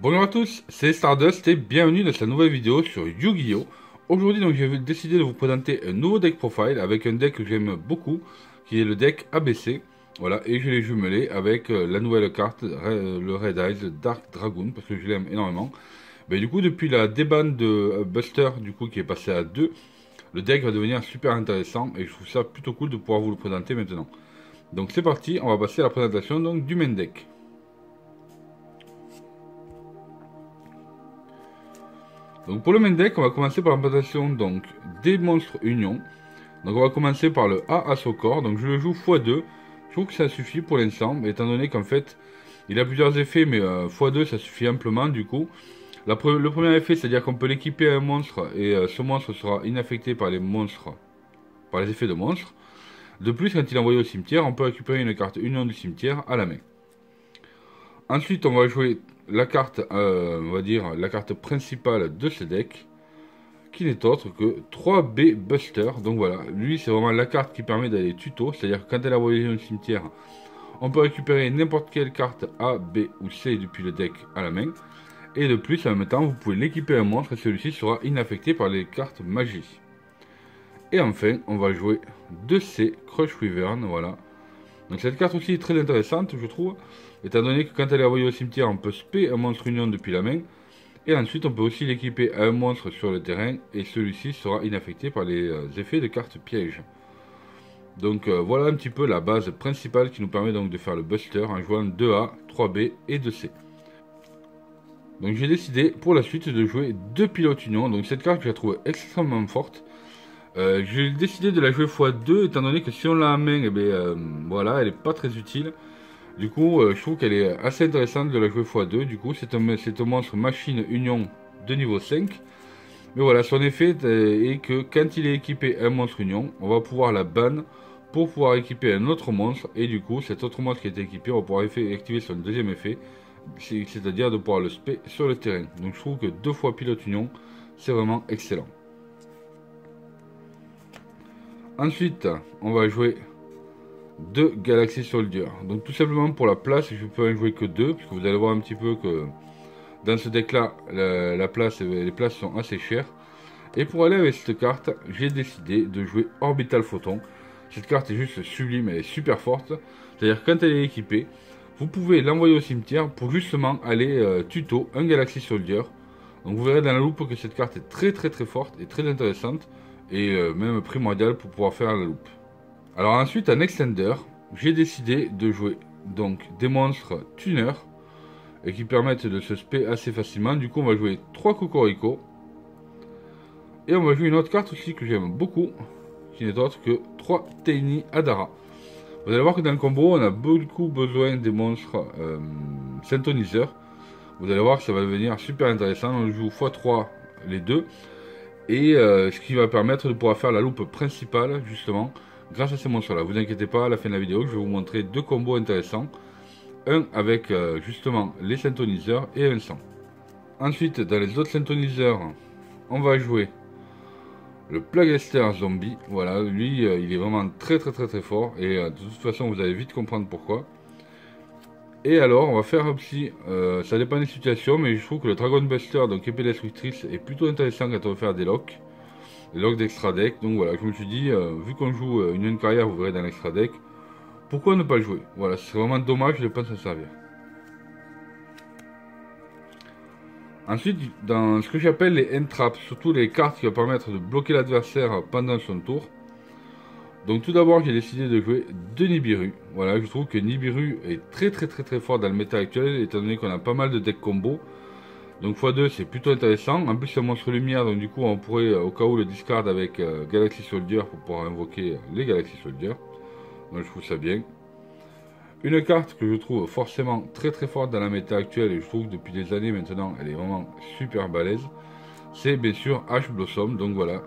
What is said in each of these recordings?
Bonjour à tous, c'est Stardust et bienvenue dans cette nouvelle vidéo sur Yu-Gi-Oh! Aujourd'hui donc j'ai décidé de vous présenter un nouveau deck profile avec un deck que j'aime beaucoup, qui est le deck ABC. Voilà, et je l'ai jumelé avec la nouvelle carte, le Red Eyes Dark Dragoon, parce que je l'aime énormément. Du coup depuis la déban de Buster, du coup qui est passé à 2, le deck va devenir super intéressant et je trouve ça plutôt cool de pouvoir vous le présenter maintenant. Donc c'est parti, on va passer à la présentation donc, du main deck. Donc pour le main deck, on va commencer par la présentation donc, des monstres union. Donc on va commencer par le A Asokor. Donc je le joue x2. Je trouve que ça suffit pour l'instant, étant donné qu'en fait, il a plusieurs effets, mais x2 ça suffit amplement du coup. Le premier effet, c'est-à-dire qu'on peut l'équiper à un monstre et ce monstre sera inaffecté par les monstres, par les effets de monstres. De plus, quand il est envoyé au cimetière, on peut récupérer une carte union du cimetière à la main. Ensuite, on va jouer la carte, on va dire la carte principale de ce deck, qui n'est autre que 3B Buster. Donc voilà, lui c'est vraiment la carte qui permet d'aller tuto, c'est-à-dire que quand elle est envoyée au cimetière, on peut récupérer n'importe quelle carte A, B ou C depuis le deck à la main. Et de plus, en même temps, vous pouvez l'équiper à un monstre et celui-ci sera inaffecté par les cartes magie. Et enfin, on va jouer 2C Crush Wyvern, voilà. Donc cette carte aussi est très intéressante, je trouve, étant donné que quand elle est envoyée au cimetière, on peut spé un monstre union depuis la main. Et ensuite, on peut aussi l'équiper à un monstre sur le terrain, et celui-ci sera inaffecté par les effets de cartes pièges. Donc voilà un petit peu la base principale qui nous permet donc de faire le Buster en jouant 2A, 3B et 2C. Donc j'ai décidé pour la suite de jouer 2 pilotes union, donc cette carte je la trouve extrêmement forte. J'ai décidé de la jouer x2 étant donné que si on l'a en main, voilà, elle n'est pas très utile. Du coup, je trouve qu'elle est assez intéressante de la jouer x2. Du coup, c'est un monstre machine union de niveau 5. Mais voilà, son effet est que quand il est équipé un monstre union, on va pouvoir la ban pour pouvoir équiper un autre monstre. Et du coup, cet autre monstre qui est équipé, on va pouvoir activer son deuxième effet, c'est-à-dire de pouvoir le spé sur le terrain. Donc je trouve que 2 fois pilote union, c'est vraiment excellent. Ensuite, on va jouer 2 Galaxy Soldier. Donc tout simplement pour la place, je peux en jouer que 2, parce que vous allez voir un petit peu que dans ce deck là, les places sont assez chères. Et pour aller avec cette carte, j'ai décidé de jouer Orbital Photon. Cette carte est juste sublime, elle est super forte. C'est-à-dire quand elle est équipée, vous pouvez l'envoyer au cimetière pour justement aller tuto un Galaxy Soldier. Donc vous verrez dans la loupe que cette carte est très forte et très intéressante. Et même primordiale pour pouvoir faire la loupe. Alors ensuite en Extender, j'ai décidé de jouer donc des monstres tuners et qui permettent de se spé assez facilement. Du coup on va jouer 3 Cocorico. Et on va jouer une autre carte aussi que j'aime beaucoup, qui n'est autre que 3 Tiny Adara. Vous allez voir que dans le combo, on a beaucoup besoin des monstres synthoniseurs. Vous allez voir que ça va devenir super intéressant. On joue x3 les deux. Et ce qui va permettre de pouvoir faire la loupe principale, justement, grâce à ces monstres-là. Vous inquiétez pas, à la fin de la vidéo, je vais vous montrer 2 combos intéressants. Un avec justement les synthoniseurs et un sans. Ensuite, dans les autres synthoniseurs, on va jouer le Plaguester Zombie. Voilà, lui, il est vraiment très fort. Et de toute façon, vous allez vite comprendre pourquoi. Et alors, on va faire aussi, ça dépend des situations, mais je trouve que le Dragon Buster, donc épée destructrice, est plutôt intéressant quand on veut faire des locks. Les locks d'extra deck. Donc voilà, je me suis dit, vu qu'on joue une carrière, vous verrez dans l'extra deck, pourquoi ne pas le jouer? Voilà, c'est vraiment dommage de ne pas s'en servir. Ensuite, dans ce que j'appelle les end traps, surtout les cartes qui vont permettre de bloquer l'adversaire pendant son tour. Donc tout d'abord, j'ai décidé de jouer 2 Nibiru. Voilà, je trouve que Nibiru est très fort dans le méta actuel, étant donné qu'on a pas mal de decks combo. Donc x2 c'est plutôt intéressant. En plus c'est un monstre lumière, donc du coup on pourrait au cas où le discard avec Galaxy Soldier pour pouvoir invoquer les Galaxy Soldier. Donc je trouve ça bien. Une carte que je trouve forcément très forte dans la méta actuelle, et je trouve que depuis des années maintenant elle est vraiment super balèze, c'est bien sûr Ash Blossom. Donc voilà,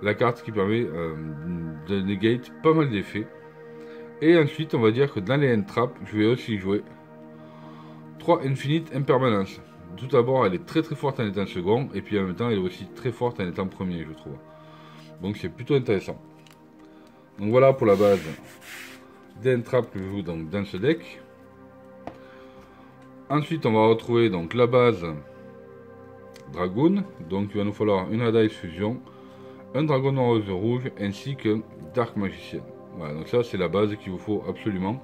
la carte qui permet de negate pas mal d'effets. Et ensuite on va dire que dans les end traps, je vais aussi jouer 3 Infinite Impermanence. Tout d'abord, elle est très forte en étant second, et puis en même temps, elle est aussi très forte en étant premier, je trouve. Donc c'est plutôt intéressant. Donc voilà pour la base d'un trap que je joue dans ce deck. Ensuite, on va retrouver donc la base Dragoon. Donc il va nous falloir une Red Eyes Fusion, un Dragon Rose rouge ainsi que Dark Magician. Voilà, donc ça c'est la base qu'il vous faut absolument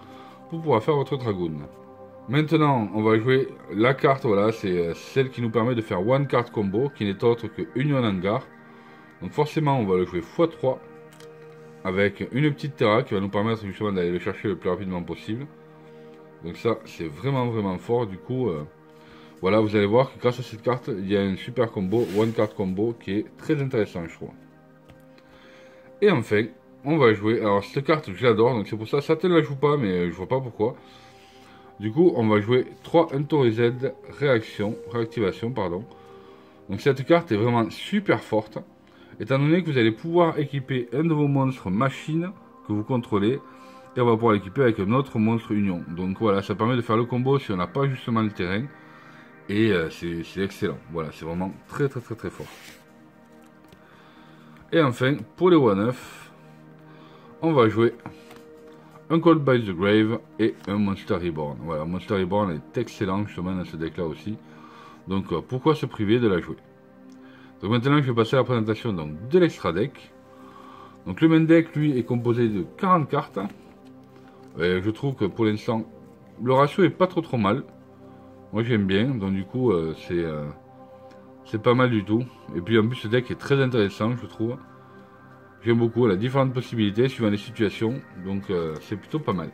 pour pouvoir faire votre Dragoon. Maintenant, on va jouer la carte, voilà, c'est celle qui nous permet de faire One Card Combo, qui n'est autre que Union Hangar. Donc forcément, on va le jouer x3 avec une petite Terra qui va nous permettre justement d'aller le chercher le plus rapidement possible. Donc ça, c'est vraiment fort. Du coup, voilà, vous allez voir que grâce à cette carte, il y a un super combo, One Card Combo, qui est très intéressant, je trouve. Et enfin, on va jouer, alors cette carte, je l'adore, donc c'est pour ça, certains ne la jouent pas, mais je vois pas pourquoi. Du coup, on va jouer 3 Untorized réactivation, pardon. Donc cette carte est vraiment super forte, étant donné que vous allez pouvoir équiper un de vos monstres machines que vous contrôlez, et on va pouvoir l'équiper avec un autre monstre union. Donc voilà, ça permet de faire le combo si on n'a pas justement le terrain, et c'est excellent. Voilà, c'est vraiment très fort. Et enfin, pour les 1-9, on va jouer un Called by the Grave et un Monster Reborn. Voilà, Monster Reborn est excellent justement dans ce deck là aussi. Donc pourquoi se priver de la jouer? Donc maintenant je vais passer à la présentation donc, de l'extra deck. Donc le main deck lui est composé de 40 cartes. Et je trouve que pour l'instant le ratio est pas trop mal. Moi j'aime bien, donc du coup c'est pas mal du tout. Et puis en plus ce deck est très intéressant je trouve. J'aime beaucoup, elle a différentes possibilités suivant les situations, donc c'est plutôt pas mal.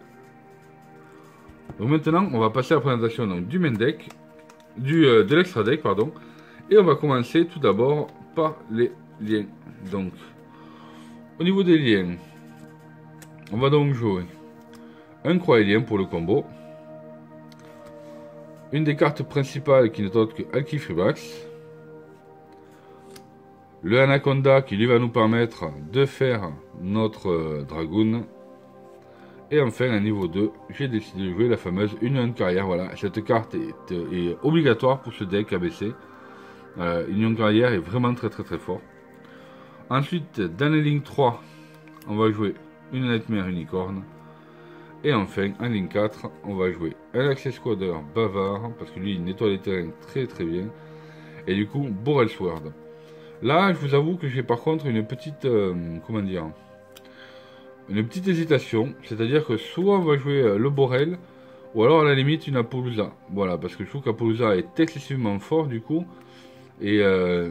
Donc maintenant, on va passer à la présentation donc, du main deck, de l'extra deck, pardon. Et on va commencer tout d'abord par les liens. Donc, au niveau des liens, on va donc jouer un Croélien pour le combo. Une des cartes principales qui n'est autre que Alki Freebax. Le Anaconda qui lui va nous permettre de faire notre Dragoon. Et enfin à niveau 2, j'ai décidé de jouer la fameuse Union de Carrière. Voilà, cette carte est obligatoire pour ce deck ABC. Union de Carrière est vraiment très fort. Ensuite, dans les lignes 3, on va jouer une Nightmare Unicorn. Et enfin, en ligne 4, on va jouer un Access Squatter bavard, parce que lui il nettoie les terrains très bien. Et du coup, Borel Sword. Là, je vous avoue que j'ai par contre une petite, comment dire, une petite hésitation. C'est-à-dire que soit on va jouer le Borel, ou alors à la limite une Apollousa. Voilà, parce que je trouve qu'Apollousa est excessivement fort du coup. Et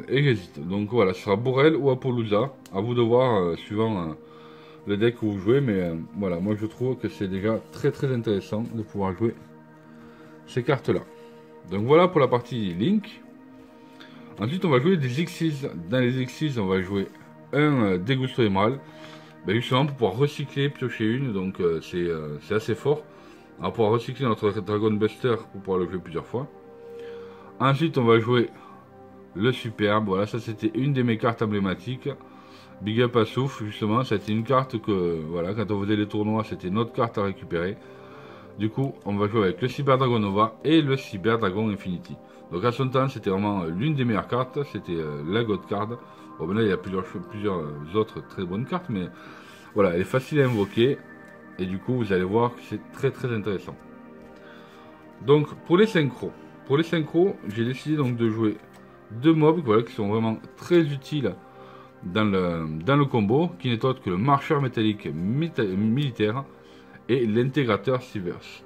j'hésite. Donc voilà, ce sera Borel ou Apollousa. À vous de voir, suivant le deck que vous jouez. Mais voilà, moi je trouve que c'est déjà très intéressant de pouvoir jouer ces cartes-là. Donc voilà pour la partie Link. Ensuite, on va jouer des Xyz. Dans les Xyz, on va jouer un Dégusto Émerald. Ben justement, pour pouvoir recycler, piocher une. Donc, c'est assez fort. On va pouvoir recycler notre Dragon Buster pour pouvoir le jouer plusieurs fois. Ensuite, on va jouer le Superbe. Voilà, ça c'était une de mes cartes emblématiques. Big Up à Souffle, justement. C'était une carte que, voilà, quand on faisait les tournois, c'était notre carte à récupérer. Du coup, on va jouer avec le Cyber Dragon Nova et le Cyber Dragon Infinity. Donc à son temps, c'était vraiment l'une des meilleures cartes, c'était la God Card. Bon, maintenant, il y a plusieurs autres très bonnes cartes, mais voilà, elle est facile à invoquer. Et du coup, vous allez voir que c'est très intéressant. Donc, pour les synchros, j'ai décidé donc de jouer deux mobs voilà, qui sont vraiment très utiles dans le combo, qui n'est autre que le marcheur métallique militaire et l'intégrateur Sivers.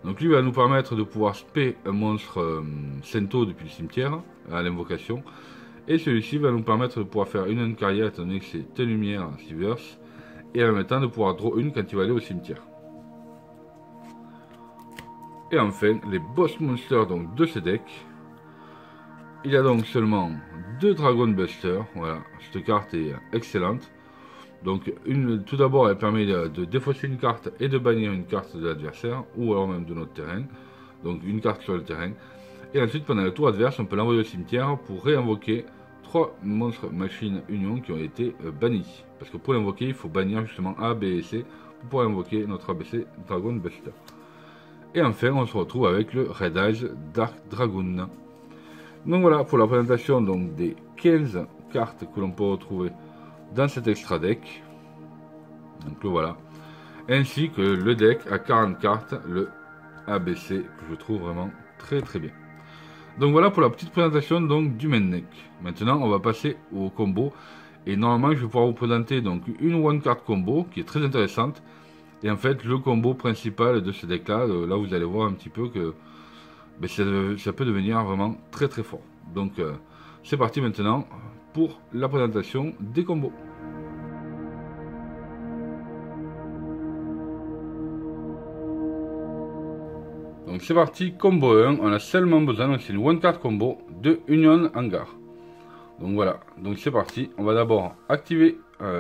Donc lui va nous permettre de pouvoir spé un monstre Sento depuis le cimetière à l'invocation. Et celui-ci va nous permettre de pouvoir faire une carrière étant donné que c'est une lumière Sivers. Et en même temps de pouvoir draw une quand il va aller au cimetière. Et enfin les boss monsters donc, de ce deck. Il y a donc seulement deux Dragon Buster. Voilà, cette carte est excellente. Donc tout d'abord elle permet de défausser une carte et de bannir une carte de l'adversaire ou alors même de notre terrain. Donc une carte sur le terrain. Et ensuite pendant le tour adverse on peut l'envoyer au cimetière pour réinvoquer 3 monstres machines union qui ont été bannis. Parce que pour l'invoquer il faut bannir justement A, B et C pour pouvoir invoquer notre ABC Dragon Buster. Et enfin on se retrouve avec le Red Eyes Dark Dragoon. Donc voilà pour la présentation donc, des 15 cartes que l'on peut retrouver dans cet extra deck. Donc le voilà. Ainsi que le deck à 40 cartes, le ABC, que je trouve vraiment très très bien. Donc voilà pour la petite présentation donc du main deck. Maintenant on va passer au combo. Et normalement je vais pouvoir vous présenter donc une one card combo qui est très intéressante. Et en fait le combo principal de ce deck là, là vous allez voir un petit peu que ça peut devenir vraiment très très fort. Donc c'est parti maintenant pour la présentation des combos. Donc c'est parti, combo 1, on a seulement besoin, donc c'est une one card combo de Union Hangar. Donc voilà, donc c'est parti, on va d'abord activer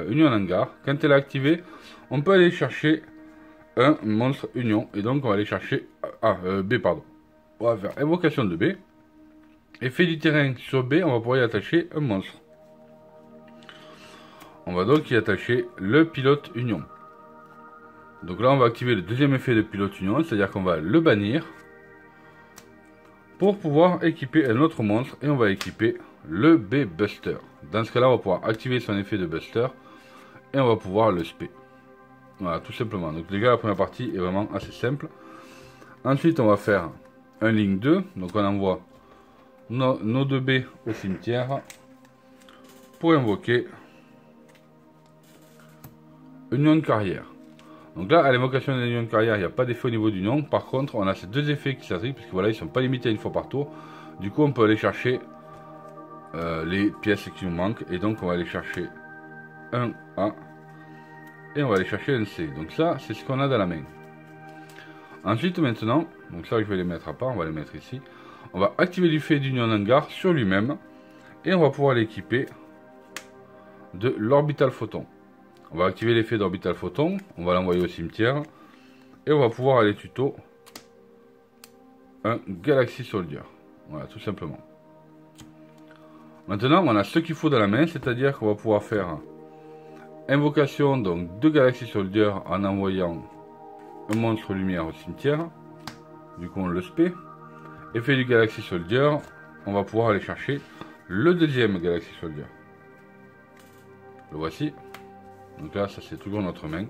Union Hangar. Quand elle est activée, on peut aller chercher un monstre Union, et donc on va aller chercher B pardon. On va faire invocation de B. Effet du terrain sur B, on va pouvoir y attacher un monstre. On va donc y attacher le pilote Union. Donc là on va activer le deuxième effet de pilote Union, c'est-à-dire qu'on va le bannir pour pouvoir équiper un autre monstre, et on va équiper le B Buster. Dans ce cas là on va pouvoir activer son effet de Buster et on va pouvoir le spé. Voilà, tout simplement. Donc les gars, la première partie est vraiment assez simple. Ensuite on va faire un Link 2, donc on envoie nos 2 B au cimetière pour invoquer Union de carrière. Donc là, à l'évocation de l'union de carrière, il n'y a pas d'effet au niveau du nom. Par contre, on a ces deux effets qui s'attribuent, puisque voilà, ils ne sont pas limités à une fois par tour. Du coup, on peut aller chercher les pièces qui nous manquent. Et donc, on va aller chercher un A. Et on va aller chercher un C. Donc ça, c'est ce qu'on a dans la main. Ensuite, maintenant, donc ça, je vais les mettre à part. On va les mettre ici. On va activer l'effet d'union hangar sur lui-même. Et on va pouvoir l'équiper de l'orbital photon. On va activer l'effet d'orbital photon, on va l'envoyer au cimetière, et on va pouvoir aller tuto un Galaxy Soldier. Voilà, tout simplement. Maintenant, on a ce qu'il faut dans la main, c'est-à-dire qu'on va pouvoir faire invocation donc de Galaxy Soldier en envoyant un monstre lumière au cimetière. Du coup, on le spé. Effet du Galaxy Soldier, on va pouvoir aller chercher le deuxième Galaxy Soldier. Le voici. Donc là, ça c'est toujours notre main.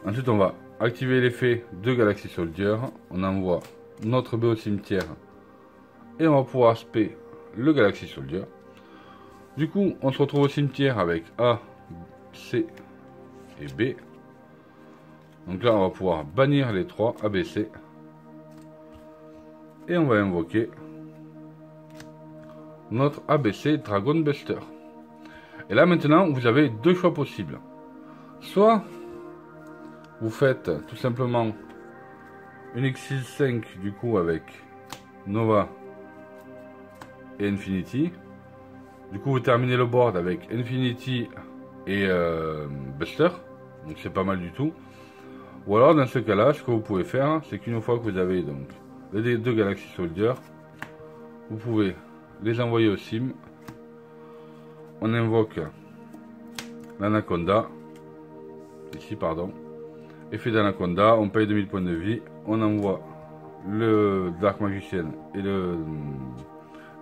Ensuite, on va activer l'effet de Galaxy Soldier. On envoie notre B au cimetière. Et on va pouvoir spé le Galaxy Soldier. Du coup, on se retrouve au cimetière avec A, C et B. Donc là, on va pouvoir bannir les trois ABC. Et on va invoquer notre ABC Dragon Buster. Et là maintenant, vous avez deux choix possibles. Soit vous faites tout simplement une X65 du coup avec Nova et Infinity. Du coup, vous terminez le board avec Infinity et Buster. Donc c'est pas mal du tout. Ou alors dans ce cas-là, ce que vous pouvez faire, c'est qu'une fois que vous avez donc les deux Galaxy Soldier, vous pouvez les envoyer au sim. On invoque l'Anaconda, ici pardon, effet d'Anaconda, on paye 2000 points de vie, on envoie le Dark Magician et le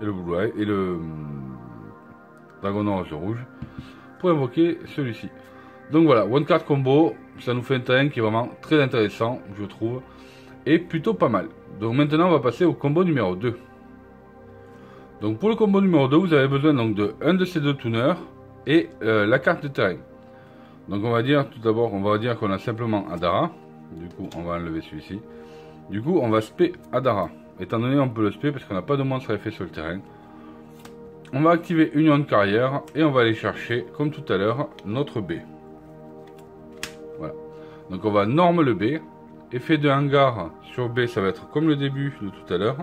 Blue Eye et le Dragon Orange rouge pour invoquer celui-ci. Donc voilà, one card combo, ça nous fait un terrain qui est vraiment très intéressant, je trouve, et plutôt pas mal. Donc maintenant on va passer au combo numéro 2. Donc pour le combo numéro 2, vous avez besoin donc de un de ces deux tuners et la carte de terrain. Donc on va dire tout d'abord, on va dire qu'on a simplement Adara. Du coup, on va enlever celui-ci. Du coup, on va spé Adara. Étant donné on peut le spé parce qu'on n'a pas de monstre à effet sur le terrain. On va activer Union de carrière et on va aller chercher, comme tout à l'heure, notre B. Voilà. Donc on va norme le B. Effet de hangar sur B, ça va être comme le début de tout à l'heure.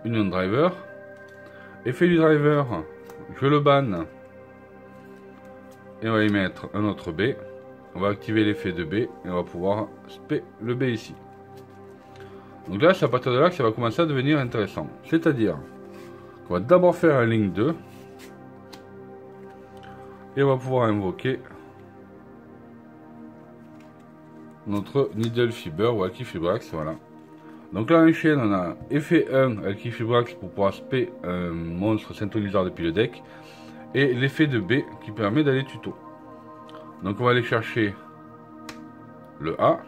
Union driver. Effet du driver, je le banne et on va y mettre un autre B. On va activer l'effet de B et on va pouvoir spé le B ici. Donc là, c'est à partir de là que ça va commencer à devenir intéressant. C'est-à-dire qu'on va d'abord faire un Link 2 et on va pouvoir invoquer notre Needle Fiber ou Alkifibrax, voilà. Donc là, en chaîne, on a effet 1 Alkifibrax pour pouvoir spé un monstre synthoniseur depuis le deck. Et l'effet de B qui permet d'aller tuto. Donc on va aller chercher le A.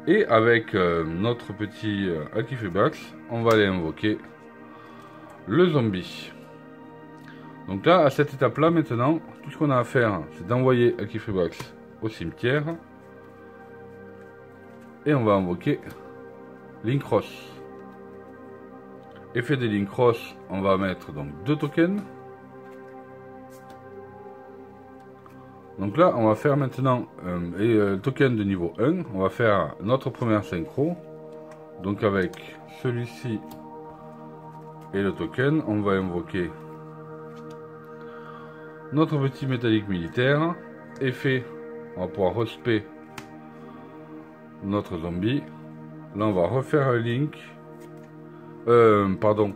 Et avec notre petit Akifubax, on va aller invoquer le zombie. Donc là, à cette étape-là, maintenant, tout ce qu'on a à faire, c'est d'envoyer Akifubax au cimetière. Et on va invoquer Linkross. Effet de Linkross, on va mettre donc 2 tokens. Donc là, on va faire maintenant token de niveau 1. On va faire notre première synchro. Donc avec celui-ci et le token, on va invoquer notre petit métallique militaire. Effet, on va pouvoir respect notre zombie. Là, on va refaire un link. Pardon.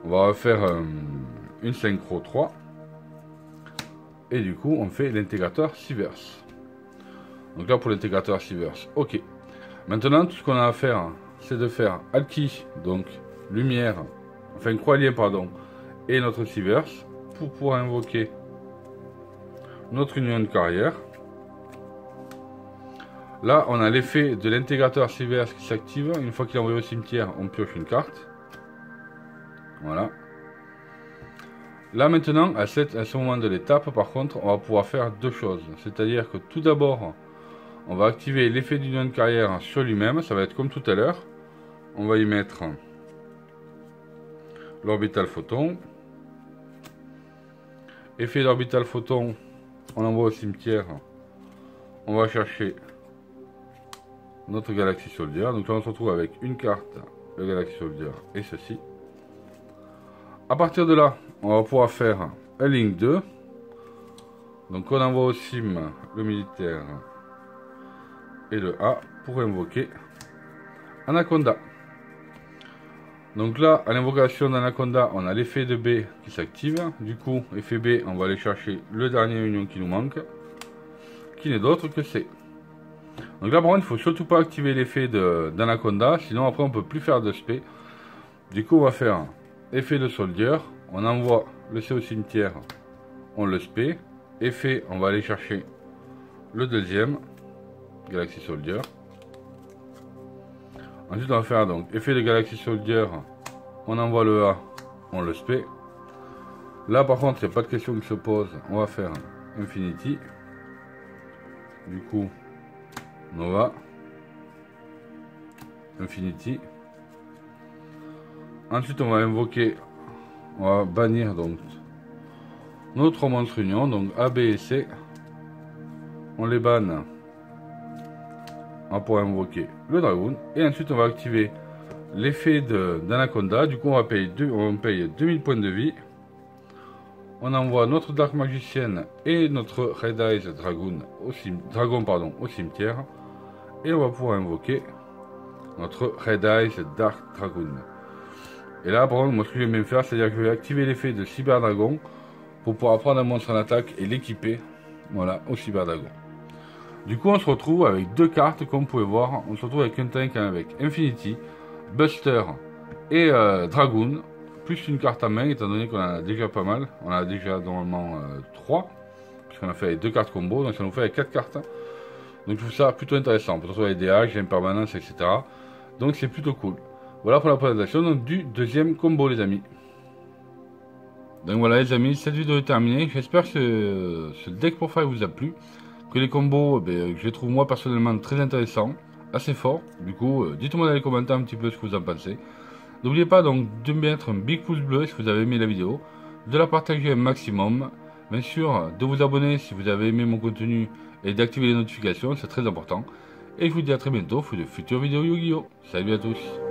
On va refaire une synchro 3. Et du coup, on fait l'intégrateur Sieverse. Donc là, pour l'intégrateur Sieverse, ok. Maintenant, tout ce qu'on a à faire, c'est de faire Alki, donc lumière, enfin croix-lien, pardon, et notre Sieverse, pour pouvoir invoquer notre union de carrière. Là, on a l'effet de l'intégrateur Sieverse qui s'active. Une fois qu'il est envoyé au cimetière, on pioche une carte. Voilà. Là maintenant, à ce moment de l'étape, par contre, on va pouvoir faire deux choses. C'est-à-dire que tout d'abord, on va activer l'effet d'union de carrière sur lui-même. Ça va être comme tout à l'heure. On va y mettre l'orbital photon. Effet d'orbital photon, on l'envoie au cimetière. On va chercher notre Galaxy Soldier. Donc là, on se retrouve avec une carte, le Galaxy Soldier et ceci. À partir de là, on va pouvoir faire un link 2. Donc on envoie au sim le militaire et le A pour invoquer Anaconda. Donc là, à l'invocation d'Anaconda, on a l'effet de B qui s'active. Du coup, effet B, on va aller chercher le dernier union qui nous manque, qui n'est d'autre que C. Donc là, par contre, il ne faut surtout pas activer l'effet d'Anaconda, sinon après on ne peut plus faire de SP. Du coup, on va faire effet de Soldier, on envoie le C au cimetière, on le SP. Effet, on va aller chercher le deuxième, Galaxy Soldier. Ensuite, on va faire donc effet de Galaxy Soldier, on envoie le A, on le SP. Là, par contre, il n'y a pas de question qui se pose, on va faire Infinity. Du coup, Nova, Infinity. Ensuite, on va invoquer, on va bannir donc nos trois monstres unions, donc A, B et C. On les banne. On va pouvoir invoquer le Dragoon. Et ensuite, on va activer l'effet d'Anaconda. Du coup, on paye 2000 points de vie. On envoie notre Dark Magicienne et notre Red Eyes Dragon au cimetière. Et on va pouvoir invoquer notre Red Eyes Dark Dragon. Et là, par contre, moi, ce que j'aime bien faire, c'est-à-dire que je vais activer l'effet de Cyber Dragon pour pouvoir prendre un monstre en attaque et l'équiper, voilà, au Cyber Dragon. Du coup, on se retrouve avec deux cartes, comme vous pouvez voir. On se retrouve avec un tank avec Infinity, Buster et Dragoon, plus une carte à main, étant donné qu'on en a déjà pas mal. On en a déjà normalement 3, puisqu'on a fait deux cartes combo, donc ça nous fait avec 4 cartes. Donc je trouve ça plutôt intéressant. On peut retrouver des haches, des impermanences, etc. Donc c'est plutôt cool. Voilà pour la présentation donc, du deuxième combo, les amis. Donc voilà les amis, cette vidéo est terminée. J'espère que ce deck profile vous a plu. Que les combos, je les trouve moi personnellement très intéressants, assez forts. Du coup, dites-moi dans les commentaires un petit peu ce que vous en pensez. N'oubliez pas donc de mettre un big pouce bleu si vous avez aimé la vidéo, de la partager un maximum, bien sûr de vous abonner si vous avez aimé mon contenu et d'activer les notifications, c'est très important. Et je vous dis à très bientôt pour de futures vidéos Yu-Gi-Oh! Salut à tous!